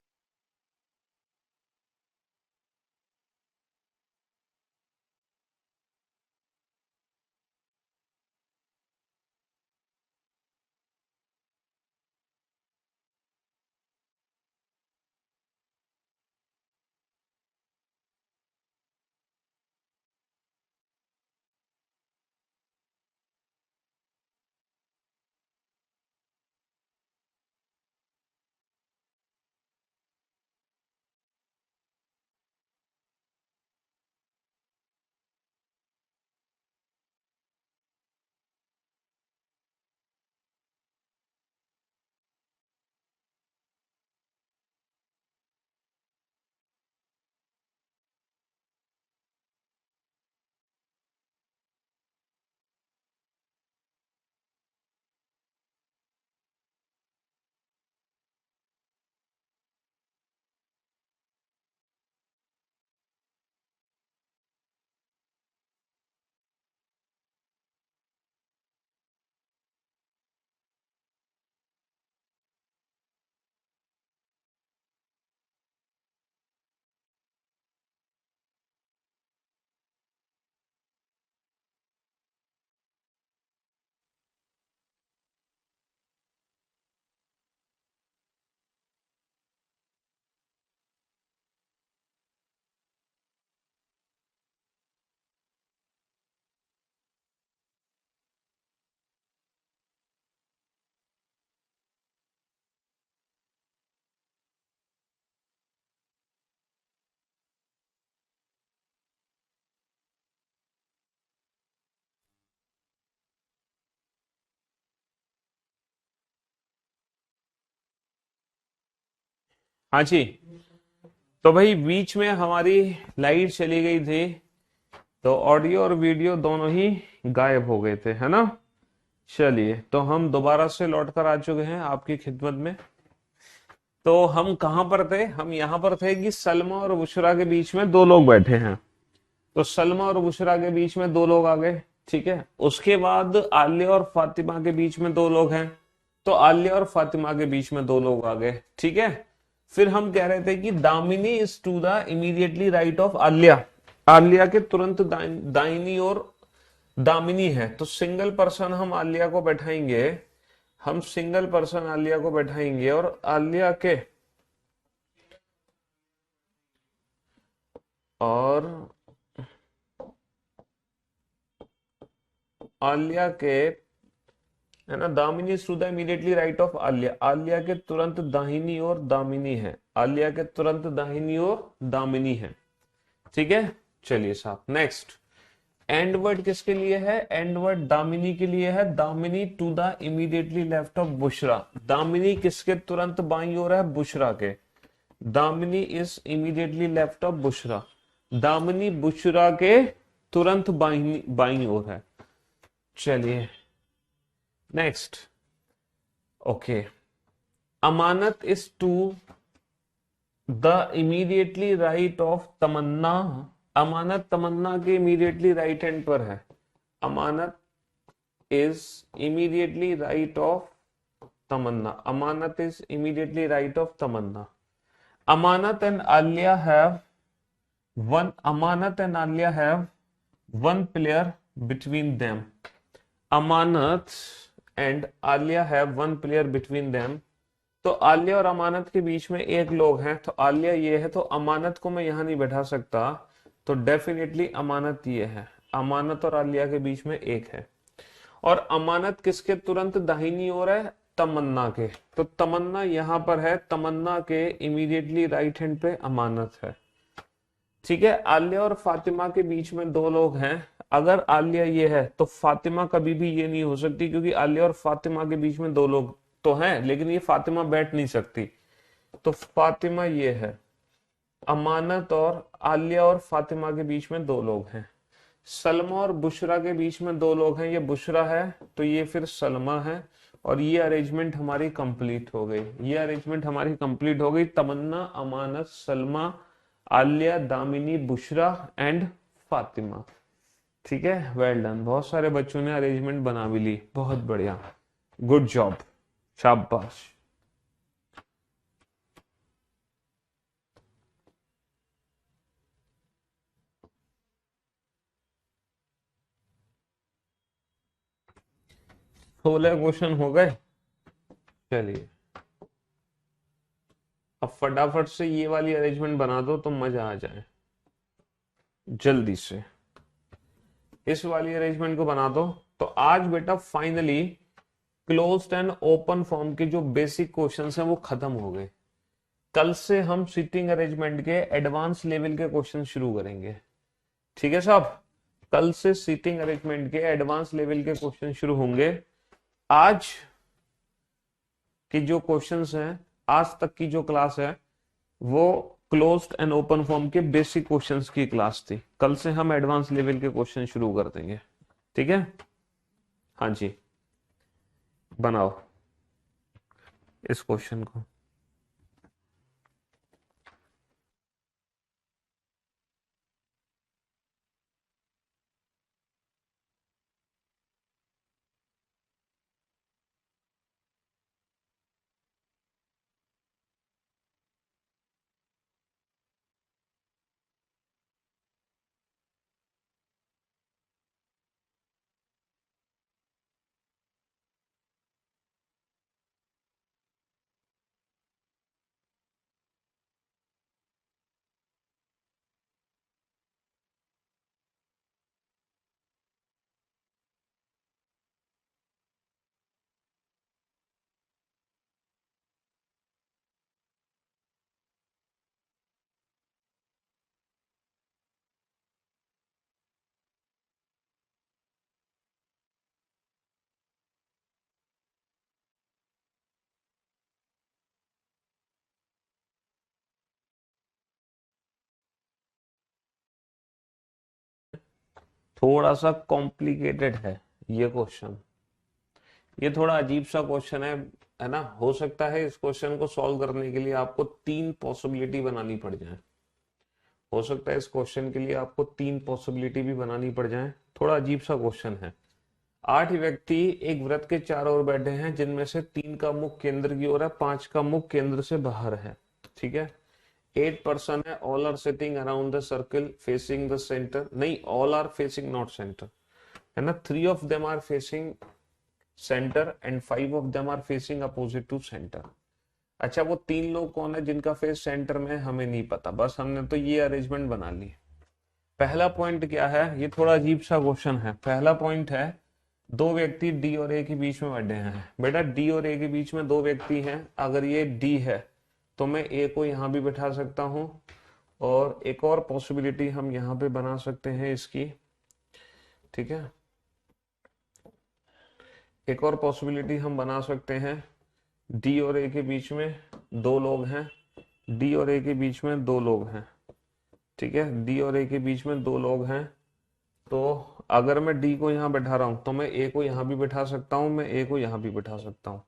हाँ जी, तो भाई बीच में हमारी लाइट चली गई थी, तो ऑडियो और वीडियो दोनों ही गायब हो गए थे, है ना। चलिए, तो हम दोबारा से लौट कर आ चुके हैं आपकी खिदमत में। तो हम कहां पर थे? हम यहां पर थे कि सलमा और बुशरा के बीच में 2 लोग बैठे हैं। तो सलमा और बुशरा के बीच में 2 लोग आ गए, ठीक है। उसके बाद आलिया और फातिमा के बीच में 2 लोग हैं, तो आलिया और फातिमा के बीच में 2 लोग आ गए, ठीक है। फिर हम कह रहे थे कि Damini is to the immediately right of Aaliya. Aaliya के तुरंत दाहिनी ओर दामिनी है, तो सिंगल पर्सन हम आलिया को बैठाएंगे। हम सिंगल पर्सन आलिया को बैठाएंगे और और आलिया के, है ना, Damini is to the immediately right of Aaliya. Aaliya के तुरंत दाहिनी ओर दामिनी है। आलिया के तुरंत दाहिनी ओर दामिनी है, ठीक है। चलिए साहब, नेक्स्ट एंड वर्ड किसके लिए है? एंड वर्ड दामिनी के लिए है। Damini to the immediately left of Bushra. Damini किसके तुरंत बाईं ओर है? बुशरा के। Damini is immediately left of Bushra. Damini Bushra के तुरंत बाईं ओर है। चलिए next, okay. Amanat is to the immediately right of Tamanna. Amanat Tamanna के इमीडिएटली राइट हैंड पर है। Amanat is immediately right of Tamanna. Amanat is immediately right of Tamanna. Amanat and Alia have one player between them. Amanat and Alia have one player between them. तो तो आलिया और अमानत के बीच में एक लोग हैं, तो आलिया ये है, तो अमानत को मैं यहां नहीं बैठा सकता, तो डेफिनेटली अमानत ये है। अमानत और आलिया के बीच में एक है। और अमानत किसके तुरंत दाहिनी ओर है? तमन्ना के। तो तमन्ना यहां पर है, तमन्ना के इमीडिएटली राइट हैंड पे अमानत है। ठीक है, आलिया और फातिमा के बीच में दो लोग हैं। अगर आलिया ये है तो फातिमा कभी भी ये नहीं हो सकती, क्योंकि आलिया और फातिमा के बीच में दो लोग तो हैं, लेकिन ये फातिमा बैठ नहीं सकती। तो फातिमा ये है। अमानत और आलिया और फातिमा के बीच में दो लोग हैं। सलमा और बुशरा के बीच में दो लोग हैं, ये बुशरा है तो ये फिर सलमा है। और ये अरेंजमेंट हमारी कंप्लीट हो गई, ये अरेंजमेंट हमारी कंप्लीट हो गई। तमन्ना, अमानत, सलमा, आलिया, दामिनी, बुशरा एंड फातिमा। ठीक है, वेल डन। बहुत सारे बच्चों ने अरेंजमेंट बना भी ली, बहुत बढ़िया, गुड जॉब, शाबाश। सोलह क्वेश्चन हो गए। चलिए अब फटाफट से ये वाली अरेंजमेंट बना दो तो मजा आ जाए। जल्दी से इस वाली अरेंजमेंट को बना दो। तो आज बेटा finally closed end open form के जो बेसिक क्वेश्चंस हैं वो खत्म हो गए। कल से हम सिटिंग अरेंजमेंट के एडवांस लेवल के क्वेश्चन शुरू करेंगे। ठीक है साहब, कल से सिटिंग अरेंजमेंट के एडवांस लेवल के क्वेश्चन शुरू होंगे। आज की जो क्वेश्चंस हैं, आज तक की जो क्लास है वो क्लोज्ड एंड ओपन फॉर्म के बेसिक क्वेश्चंस की क्लास थी। कल से हम एडवांस लेवल के क्वेश्चन शुरू कर देंगे। ठीक है, हाँ जी, बनाओ इस क्वेश्चन को। थोड़ा सा कॉम्प्लिकेटेड है ये क्वेश्चन, ये थोड़ा अजीब सा क्वेश्चन है ना। हो सकता है इस क्वेश्चन को सॉल्व करने के लिए आपको तीन पॉसिबिलिटी बनानी पड़ जाए। हो सकता है इस क्वेश्चन के लिए आपको तीन पॉसिबिलिटी भी बनानी पड़ जाए। थोड़ा अजीब सा क्वेश्चन है। 8 व्यक्ति एक व्रत के चारों ओर बैठे हैं, जिनमें से 3 का मुख केंद्र की ओर है, 5 का मुख केंद्र से बाहर है। ठीक है, 8 पर्सन है, all are sitting around the circle facing the centre, नहीं all are facing not centre, है ना। 3 of them are facing centre and 5 of them are facing opposite to centre. अच्छा, वो 3 लोग कौन है जिनका फेस सेंटर में है? हमें नहीं पता, बस हमने तो ये अरेंजमेंट बना ली। पहला पॉइंट क्या है? ये थोड़ा अजीब सा क्वेश्चन है। पहला पॉइंट है, दो व्यक्ति डी और ए के बीच में बैठे हैं। बेटा डी और ए के बीच में दो व्यक्ति हैं, अगर ये डी है तो मैं ए को यहां भी बैठा सकता हूं, और एक और पॉसिबिलिटी हम यहां पे बना सकते हैं इसकी। ठीक है, एक और पॉसिबिलिटी हम बना सकते हैं, डी और ए के बीच में दो लोग हैं, डी और ए के बीच में दो लोग हैं। ठीक है, डी और ए के बीच में दो लोग हैं, तो अगर मैं डी को यहाँ बैठा रहा हूं तो मैं ए को यहाँ भी बैठा सकता हूँ, मैं ए को यहाँ भी बैठा सकता हूँ।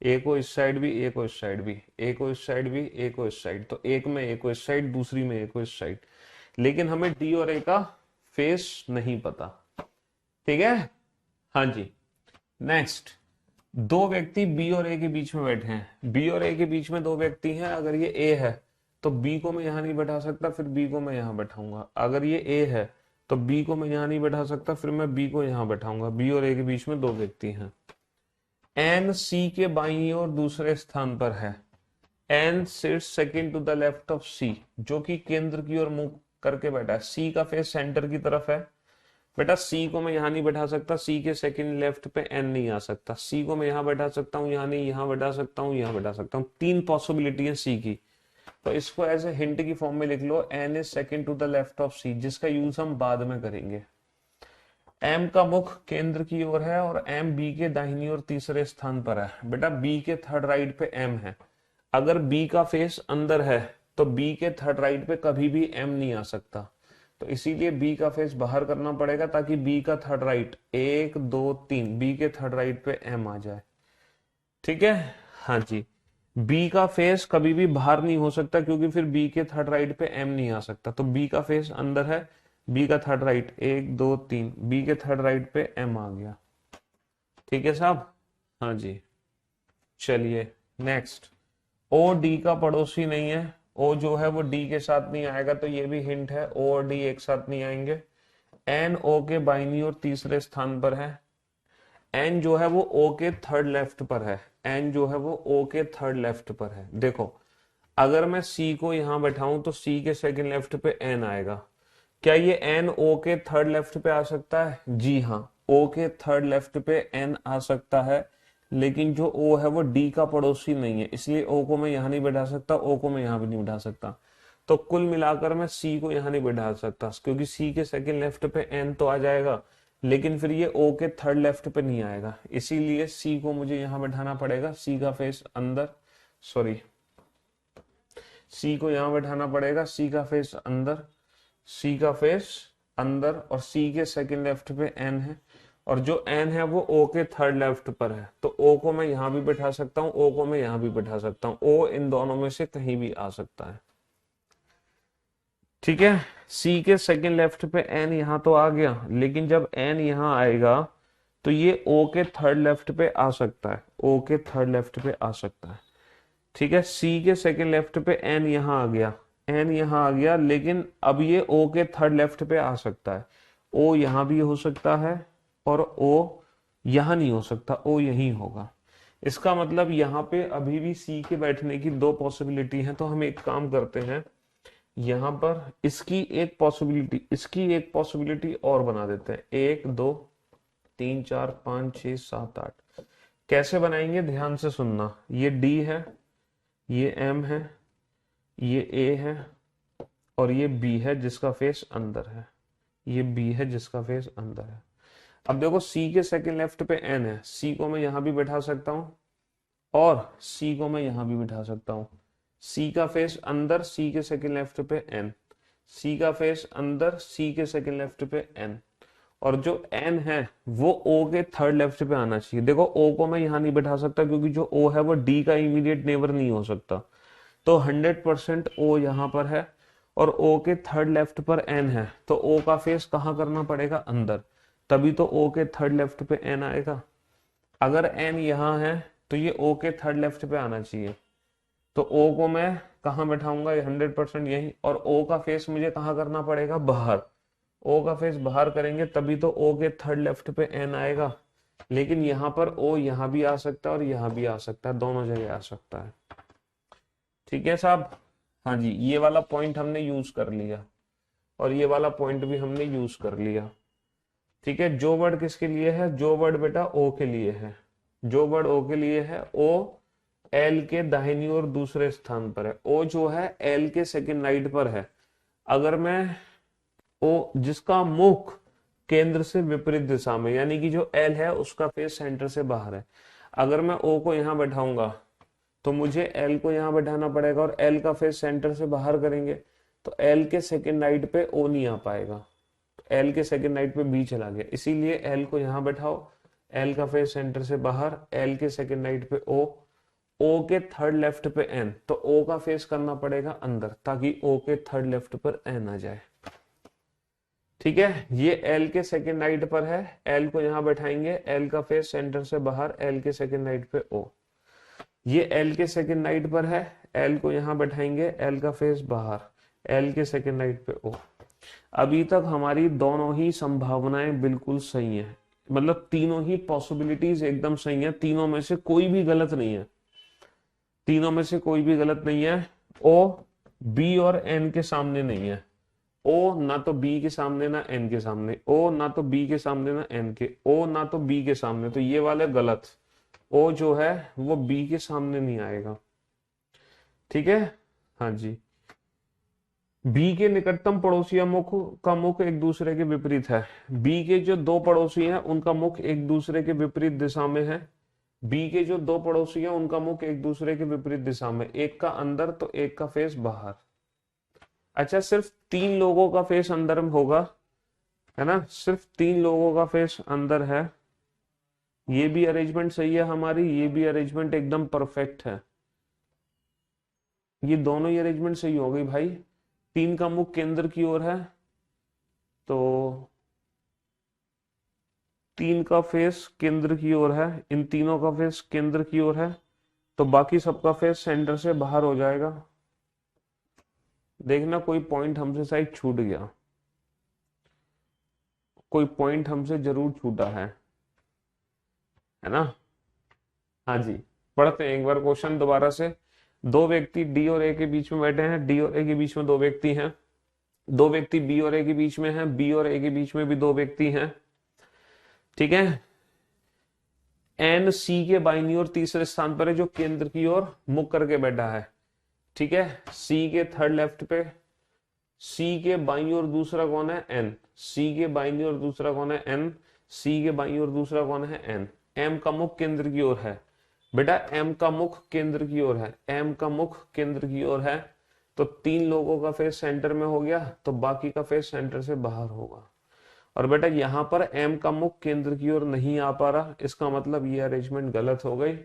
ए को इस साइड भी, ए को इस साइड भी, ए को इस साइड भी, ए को इस साइड। तो एक में ए को इस साइड, दूसरी में ए को इस साइड। लेकिन हमें डी और ए का फेस नहीं पता। ठीक है, हाँ जी। नेक्स्ट, दो व्यक्ति बी और ए के बीच में बैठे हैं। बी और ए के बीच में दो व्यक्ति हैं, अगर ये ए है तो बी को मैं यहाँ नहीं बैठा सकता, फिर बी को मैं यहाँ बैठाऊंगा। अगर ये ए है तो बी को मैं यहाँ नहीं बैठा सकता, फिर मैं बी को यहाँ बैठाऊंगा। बी और ए के बीच में दो व्यक्ति हैं। एन सी के बाईं ओर दूसरे स्थान पर है। N sit second to the left of C, जो कि केंद्र की ओर मुंह करके बैठा है, सी का फेस सेंटर की तरफ है। बेटा सी को मैं यहां नहीं बैठा सकता, सी के सेकंड लेफ्ट पे एन नहीं आ सकता। सी को मैं यहां बैठा सकता हूं, यहां नहीं, यहां बैठा सकता हूं, यहां बैठा सकता हूं। तीन पॉसिबिलिटी है सी की, तो इसको एज ए हिंट की फॉर्म में लिख लो, N is second to the left of C, जिसका यूज हम बाद में करेंगे। एम का मुख केंद्र की ओर है और एम बी के दाहिनी ओर तीसरे स्थान पर है। बेटा बी के थर्ड राइट पे एम है, अगर बी का फेस अंदर है तो बी के थर्ड राइट पे कभी भी एम नहीं आ सकता, तो इसीलिए बी का फेस बाहर करना पड़ेगा ताकि बी का थर्ड राइट, एक दो तीन, बी के थर्ड राइट पे एम आ जाए। ठीक है, हाँ जी। बी का फेस कभी भी बाहर नहीं हो सकता क्योंकि फिर बी के थर्ड राइट पे एम नहीं आ सकता, तो बी का फेस अंदर है, बी का थर्ड राइट, एक दो तीन, बी के थर्ड राइट पे एम आ गया। ठीक है साहब, हाँ जी। चलिए नेक्स्ट, ओ डी का पड़ोसी नहीं है, ओ जो है वो डी के साथ नहीं आएगा, तो ये भी हिंट है, ओ और डी एक साथ नहीं आएंगे। एन ओ के बाईं ओर तीसरे स्थान पर है, एन जो है वो ओ के थर्ड लेफ्ट पर है, एन जो है वो ओ के थर्ड लेफ्ट पर है। देखो अगर मैं सी को यहां बैठाऊं तो सी के सेकंड लेफ्ट पे एन आएगा, क्या ये एन ओ के थर्ड लेफ्ट पे आ सकता है? जी हाँ, ओ के थर्ड लेफ्ट पे एन आ सकता है, लेकिन जो ओ है वो डी का पड़ोसी नहीं है, इसलिए ओ को मैं यहां नहीं बैठा सकता, ओ को मैं यहां भी नहीं बैठा सकता। तो कुल मिलाकर मैं सी को यहां नहीं बैठा सकता क्योंकि सी के सेकंड लेफ्ट पे एन तो आ जाएगा, लेकिन फिर ये ओ के थर्ड लेफ्ट पे नहीं आएगा, इसीलिए सी को मुझे यहां बैठाना पड़ेगा, सी का फेस अंदर, सॉरी, सी को यहां बैठाना पड़ेगा, सी का फेस अंदर, सी का फेस अंदर, और सी के सेकंड लेफ्ट पे एन है, और जो एन है वो ओ के थर्ड लेफ्ट पर है, तो ओ को मैं यहां भी बैठा सकता हूं, ओ को मैं यहां भी बैठा सकता हूं, ओ इन दोनों में से कहीं भी आ सकता है। ठीक है, सी के सेकंड लेफ्ट पे एन यहां तो आ गया, लेकिन जब एन यहां आएगा तो ये ओ के थर्ड लेफ्ट पे आ सकता है, ओ के थर्ड लेफ्ट पे आ सकता है। ठीक है, सी के सेकंड लेफ्ट पे एन यहां आ गया, एन यहां आ गया, लेकिन अब ये ओ के थर्ड लेफ्ट पे आ सकता है, ओ यहां भी हो सकता है और ओ यहां नहीं हो सकता, ओ यहीं होगा। इसका मतलब यहाँ पे अभी भी सी के बैठने की दो पॉसिबिलिटी है, तो हम एक काम करते हैं, यहां पर इसकी एक पॉसिबिलिटी, इसकी एक पॉसिबिलिटी और बना देते हैं, एक दो तीन चार पांच छह सात आठ। कैसे बनाएंगे ध्यान से सुनना, ये डी है, ये एम है, ये ए है, और ये बी है जिसका फेस अंदर है, ये बी है जिसका फेस अंदर है। अब देखो सी के सेकंड लेफ्ट पे एन है, सी को मैं यहां भी बैठा सकता हूं और सी को मैं यहां भी बिठा सकता हूं। सी का फेस अंदर, सी के सेकंड लेफ्ट पे एन, सी का फेस अंदर, सी के सेकंड लेफ्ट पे एन, और जो एन है वो ओ के थर्ड लेफ्ट पे आना चाहिए। देखो ओ को मैं यहां नहीं बैठा सकता क्योंकि जो ओ है वो डी का इमीडिएट नेबर नहीं हो सकता, तो 100% ओ यहां पर है, और ओ के थर्ड लेफ्ट पर एन है, तो ओ का फेस कहां करना पड़ेगा? अंदर, तभी तो ओ के थर्ड लेफ्ट पे एन आएगा। अगर एन यहां है तो ये ओ के थर्ड लेफ्ट पे आना चाहिए, तो ओ को मैं कहां बैठाऊंगा? 100% यही, और ओ का फेस मुझे कहां करना पड़ेगा? बाहर। ओ का फेस बाहर करेंगे तभी तो ओ के थर्ड लेफ्ट पे एन आएगा, लेकिन यहाँ पर ओ यहाँ भी आ सकता है और यहाँ भी आ सकता है, दोनों जगह आ सकता है। ठीक है साहब, हाँ जी, ये वाला पॉइंट हमने यूज कर लिया और ये वाला पॉइंट भी हमने यूज कर लिया। ठीक है, जो वर्ड किसके लिए है? जो वर्ड बेटा ओ के लिए है, जो वर्ड ओ के लिए है, ओ एल के दाहिनी ओर दूसरे स्थान पर है, ओ जो है एल के सेकंड राइट पर है। अगर मैं ओ जिसका मुख केंद्र से विपरीत दिशा में, यानी कि जो एल है उसका फेस सेंटर से बाहर है, अगर मैं ओ को यहां बैठाऊंगा तो मुझे एल को यहां बैठाना पड़ेगा, और एल का फेस सेंटर से बाहर करेंगे तो एल के सेकंड राइट पे ओ नहीं आ पाएगा, एल के सेकंड राइट पे बी चला गया, इसीलिए एल को यहां बैठाओ, एल का फेस सेंटर से बाहर, एल के सेकंड राइट पे ओ के थर्ड लेफ्ट पे एन, तो ओ का फेस करना पड़ेगा अंदर ताकि ओ के थर्ड लेफ्ट पर एन आ जाए। ठीक है, ये एल के सेकंड राइट पर है, एल को यहां बैठाएंगे, एल का फेस सेंटर से बाहर, एल के सेकंड राइट पे ओ। ये एल के सेकंड राइट पर है, एल को यहां बैठाएंगे, एल का फेस बाहर, एल के सेकंड राइट पे ओ। अभी तक हमारी दोनों ही संभावनाएं बिल्कुल सही हैं, मतलब तीनों ही पॉसिबिलिटीज एकदम सही है, तीनों में से कोई भी गलत नहीं है। तीनों में से कोई भी गलत नहीं है। ओ बी और एन के सामने नहीं है। ओ ना तो बी के सामने ना एन के सामने, ओ ना तो बी के सामने ना एन के, ओ ना तो बी के सामने, तो ये वाले गलत। ओ जो है वो बी के सामने नहीं आएगा। ठीक है। हाँ जी। बी के निकटतम पड़ोसी मुख का मुख एक दूसरे के विपरीत है। बी के जो दो पड़ोसी हैं उनका मुख एक दूसरे के विपरीत दिशा में है। बी के जो दो पड़ोसी हैं उनका मुख एक दूसरे के विपरीत दिशा में, एक का अंदर तो एक का फेस बाहर। अच्छा, सिर्फ 3 लोगों का फेस अंदर में होगा, है ना, सिर्फ 3 लोगों का फेस अंदर है। ये भी अरेंजमेंट सही है हमारी, ये भी अरेंजमेंट एकदम परफेक्ट है। ये दोनों ही अरेंजमेंट सही हो गई भाई। 3 का मुख केंद्र की ओर है, तो 3 का फेस केंद्र की ओर है, इन तीनों का फेस केंद्र की ओर है, तो बाकी सबका फेस सेंटर से बाहर हो जाएगा। देखना कोई पॉइंट हमसे शायद छूट गया, कोई पॉइंट हमसे जरूर छूटा है ना। हाँ जी। पढ़ते हैं एक बार क्वेश्चन दोबारा से। दो व्यक्ति डी और ए के बीच में बैठे हैं, डी और ए के बीच में दो व्यक्ति हैं। दो व्यक्ति बी और ए के बीच में हैं, बी और ए के बीच में भी दो व्यक्ति हैं। ठीक है। एन सी के बाईं ओर तीसरे स्थान पर है, जो केंद्र की ओर मुख करके बैठा है। ठीक है। सी के थर्ड लेफ्ट पे, सी के बाईं ओर दूसरा कौन है, एन। सी के बाईं ओर दूसरा कौन है, एन। सी के बाईं ओर दूसरा कौन है, एन। एम का मुख केंद्र की ओर है बेटा, एम का मुख केंद्र की ओर है, एम का मुख केंद्र की ओर है, तो 3 लोगों का फेस सेंटर में हो गया, तो बाकी का फेस सेंटर से बाहर होगा। और बेटा यहां पर एम का मुख केंद्र की ओर नहीं आ पा रहा, इसका मतलब ये अरेंजमेंट गलत हो गई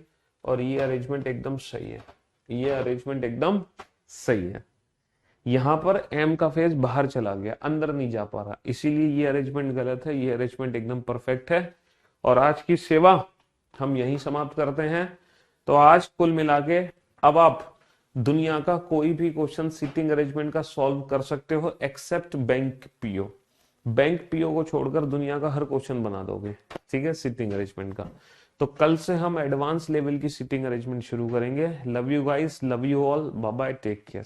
और ये अरेंजमेंट एकदम सही है। ये अरेंजमेंट एकदम सही है। यहां पर एम का फेस बाहर चला गया, अंदर नहीं जा पा रहा, इसीलिए ये अरेंजमेंट गलत है। ये अरेंजमेंट एकदम परफेक्ट है। और आज की सेवा हम यहीं समाप्त करते हैं। तो आज कुल मिला के अब आप दुनिया का कोई भी क्वेश्चन सीटिंग अरेंजमेंट का सॉल्व कर सकते हो, except bank PO. Bank PO को छोड़कर दुनिया का हर क्वेश्चन बना दोगे। ठीक है, सीटिंग अरेंजमेंट का। तो कल से हम एडवांस लेवल की सीटिंग अरेंजमेंट शुरू करेंगे। Love you guys, love you all, bye bye, take care.